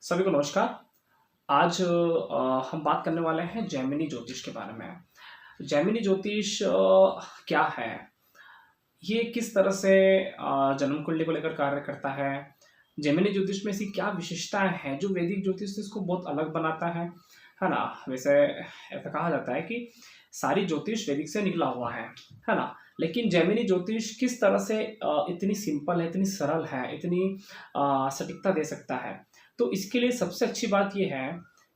सभी को नमस्कार। आज हम बात करने वाले हैं जैमिनी ज्योतिष के बारे में। जैमिनी ज्योतिष क्या है? ये किस तरह से जन्म कुंडली को लेकर कार्य करता है? जैमिनी ज्योतिष में ऐसी क्या विशेषताएं हैं जो वैदिक ज्योतिष से इसको बहुत अलग बनाता है ना? वैसे ऐसा कहा जाता है कि सारी ज्योतिष वैदिक से निकला हुआ है ना? लेकिन जैमिनी ज्योतिष किस तरह से इतनी सिंपल है, इतनी सरल है, इतनी सटीकता दे सकता है? तो इसके लिए सबसे अच्छी बात ये है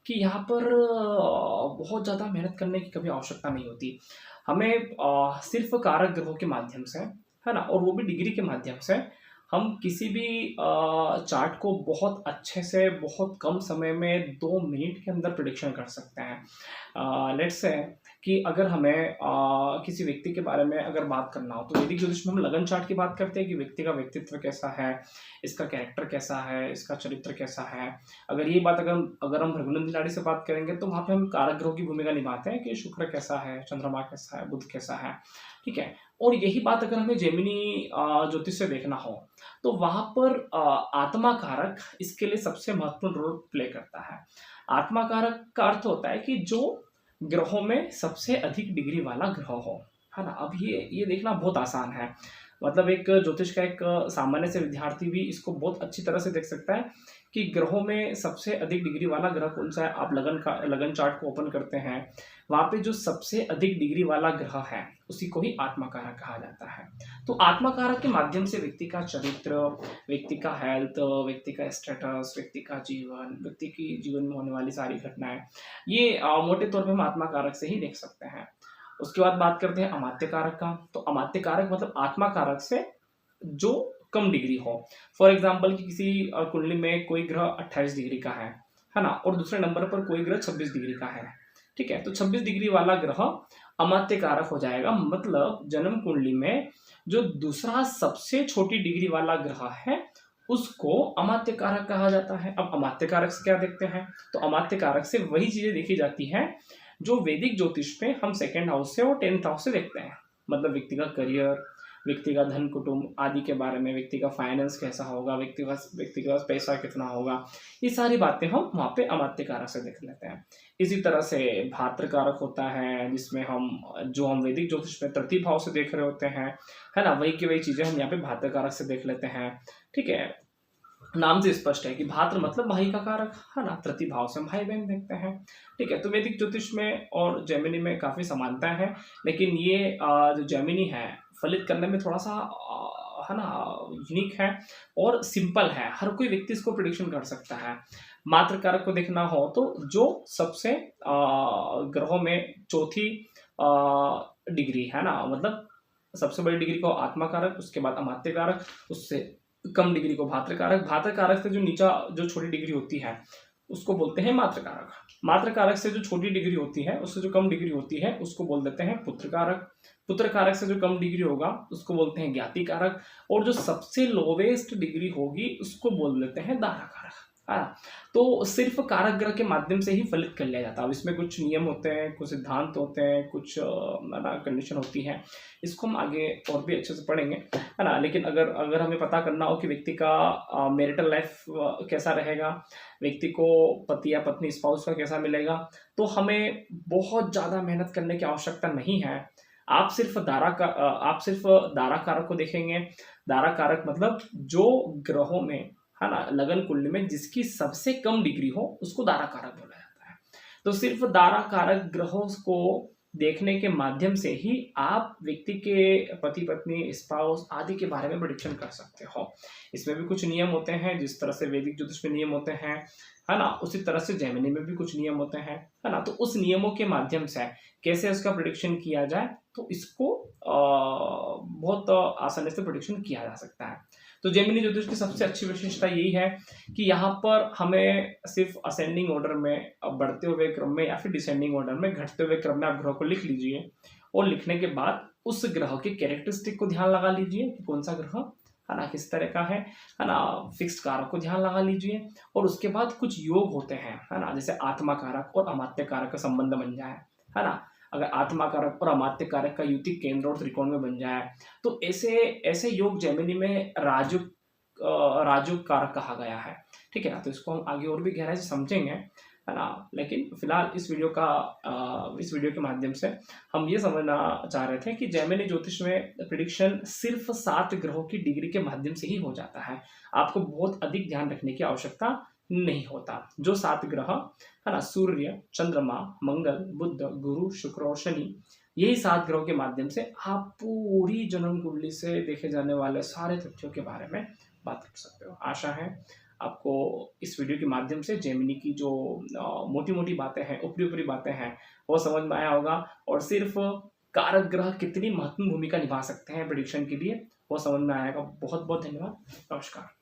कि यहाँ पर बहुत ज़्यादा मेहनत करने की कभी आवश्यकता नहीं होती। हमें सिर्फ़ कारक ग्रहों के माध्यम से, है ना? और वो भी डिग्री के माध्यम से, हम किसी भी चार्ट को बहुत अच्छे से, बहुत कम समय में 2 मिनट के अंदर प्रेडिक्शन कर सकते हैं। लेट्स से कि अगर हमें किसी व्यक्ति के बारे में अगर बात करना हो, तो वैदिक ज्योतिष में हम लगन चार्ट की बात करते हैं कि व्यक्ति का व्यक्तित्व कैसा है, इसका कैरेक्टर कैसा है, इसका चरित्र कैसा है। अगर ये बात अगर हम भृगुनंदी नाड़ी से बात करेंगे, तो वहाँ पे हम कारक ग्रहों की भूमिका निभाते हैं कि शुक्र कैसा है, चंद्रमा कैसा है, बुध कैसा है, ठीक है? और यही बात अगर हमें जेमिनी ज्योतिष से देखना हो, तो वहाँ पर आत्मा कारक इसके लिए सबसे महत्वपूर्ण रोल प्ले करता है। आत्मा कारक का अर्थ होता है कि जो ग्रहों में सबसे अधिक डिग्री वाला ग्रह हो, है ना? अब ये देखना बहुत आसान है। मतलब एक ज्योतिष का एक सामान्य से विद्यार्थी भी इसको बहुत अच्छी तरह से देख सकता है कि ग्रहों में सबसे अधिक डिग्री वाला ग्रह कौन सा है। आप लगन चार्ट को ओपन करते हैं, वहाँ पे जो सबसे अधिक डिग्री वाला ग्रह है, उसी को ही आत्मा कारक कहा जाता है। तो आत्मा कारक के माध्यम से व्यक्ति का चरित्र, व्यक्ति का हेल्थ, व्यक्ति का स्टेटस, व्यक्ति का जीवन, व्यक्ति की जीवन में होने वाली सारी घटनाएं, ये मोटे तौर पे हम आत्मा कारक से ही देख सकते हैं। उसके बाद बात करते हैं अमात्य कारक का। तो अमात्य कारक मतलब आत्मा कारक से जो कम डिग्री हो। फॉर एग्जाम्पल कि किसी कुंडली में कोई ग्रह 28 डिग्री का है ना? और दूसरे नंबर पर कोई ग्रह 26 डिग्री का है, ठीक है? तो 26 डिग्री वाला ग्रह अमात्य कारक हो जाएगा। मतलब जन्म कुंडली में जो दूसरा सबसे छोटी डिग्री वाला ग्रह है, उसको अमात्य कारक कहा जाता है। अब अमात्य कारक से क्या देखते हैं? तो अमात्य कारक से वही चीजें देखी जाती हैं जो वैदिक ज्योतिष में हम सेकेंड हाउस से और 10th हाउस से देखते हैं। मतलब व्यक्ति का करियर, व्यक्ति का धन कुटुंब आदि के बारे में, व्यक्ति का फाइनेंस कैसा होगा, व्यक्ति के पास पैसा कितना होगा, ये सारी बातें हम वहाँ पे अमात्य कारक से देख लेते हैं। इसी तरह से भात्र कारक होता है, जिसमें हम वैदिक ज्योतिष में तृतीय भाव से देख रहे होते हैं, है ना? वही की वही चीजें हम यहाँ पे भात्र कारक से देख लेते हैं, ठीक है? नाम से स्पष्ट है कि भात्र मतलब भाई का कारक, है ना? तृतीय भाव से हम भाई बहन देखते हैं, ठीक है? तो वैदिक ज्योतिष में और जैमिनी में काफी समानता है, लेकिन ये जो जैमिनी है, फलित करने में थोड़ा सा है ना, यूनिक है और सिंपल है। हर कोई व्यक्ति इसको प्रिडिक्शन कर सकता है। मात्र कारक को देखना हो तो जो सबसे ग्रहों में चौथी डिग्री, है ना? मतलब सबसे बड़ी डिग्री को आत्मा कारक, उसके बाद अमात्य कारक, उससे कम डिग्री को भात्र कारक, भात्र कारक से जो नीचा जो छोटी डिग्री होती है, उसको बोलते हैं मात्र कारक। मात्र कारक से जो छोटी डिग्री होती है, उससे जो कम डिग्री होती है, उसको बोल देते हैं पुत्र कारक। पुत्र कारक से जो कम डिग्री होगा, उसको बोलते हैं ज्ञाति कारक। और जो सबसे लोवेस्ट डिग्री होगी, उसको बोल देते हैं दारा कारक, है ना? तो सिर्फ कारक ग्रह के माध्यम से ही फलित कर लिया जाता है। अब इसमें कुछ नियम होते हैं, कुछ सिद्धांत होते हैं, कुछ कंडीशन होती है। इसको हम आगे और भी अच्छे से पढ़ेंगे, है ना? लेकिन अगर हमें पता करना हो कि व्यक्ति का मैरिटल लाइफ कैसा रहेगा, व्यक्ति को पति या पत्नी स्पाउस का कैसा मिलेगा, तो हमें बहुत ज़्यादा मेहनत करने की आवश्यकता नहीं है। आप सिर्फ दारा कारक को देखेंगे। दारा कारक मतलब जो ग्रहों में, है ना, लगन कुंडली में जिसकी सबसे कम डिग्री हो, उसको दारा कारक बोला जाता है। तो सिर्फ दारा कारक ग्रहों को देखने के माध्यम से ही आप व्यक्ति के पति पत्नी स्पाउस आदि के बारे में प्रेडिक्शन कर सकते हो। इसमें भी कुछ नियम होते हैं, जिस तरह से वैदिक ज्योतिष में नियम होते हैं, है ना? उसी तरह से जैमिनी में भी कुछ नियम होते हैं, है ना? तो उस नियमों के माध्यम से कैसे उसका प्रेडिक्शन किया जाए, तो इसको बहुत आसानी से प्रेडिक्शन किया जा सकता है। तो जैमिनी ज्योतिष की सबसे अच्छी विशेषता यही है कि यहाँ पर हमें सिर्फ असेंडिंग ऑर्डर में, बढ़ते हुए क्रम में या फिर डिसेंडिंग ऑर्डर में, घटते हुए क्रम में आप ग्रह को लिख लीजिए और लिखने के बाद उस ग्रह के कैरेक्टरिस्टिक को ध्यान लगा लीजिए कि कौन सा ग्रह, है ना, किस तरह का है ना? फिक्स्ड कारक को ध्यान लगा लीजिए और उसके बाद कुछ योग होते हैं, है ना? जैसे आत्मा कारक और अमात्य कारक का संबंध बन जाए, है ना? अगर आत्मा कारक और अमात्य कारक का युति केंद्र और त्रिकोण में बन जाए, तो ऐसे योग जैमिनी में राजयोग कारक कहा गया है। ठीक है ना? तो इसको हम आगे और भी गहराई से समझेंगे, है ना? लेकिन फिलहाल इस वीडियो के माध्यम से हम ये समझना चाह रहे थे कि जेमिनी ज्योतिष में प्रिडिक्शन सिर्फ 7 ग्रहों की डिग्री के माध्यम से ही हो जाता है। आपको बहुत अधिक ध्यान रखने की आवश्यकता नहीं होता। जो 7 ग्रह, है ना? सूर्य, चंद्रमा, मंगल, बुध, गुरु, शुक्र और शनि, यही 7 ग्रहों के माध्यम से आप पूरी जन्म कुंडली से देखे जाने वाले सारे तथ्यों के बारे में बात कर सकते हो। आशा है आपको इस वीडियो के माध्यम से जेमिनी की जो मोटी-मोटी बातें हैं, ऊपरी-ऊपरी बातें हैं, वो समझ में आया होगा और सिर्फ कारक ग्रह कितनी महत्वपूर्ण भूमिका निभा सकते हैं प्रेडिक्शन के लिए, वो समझ में आया होगा। बहुत-बहुत धन्यवाद। नमस्कार।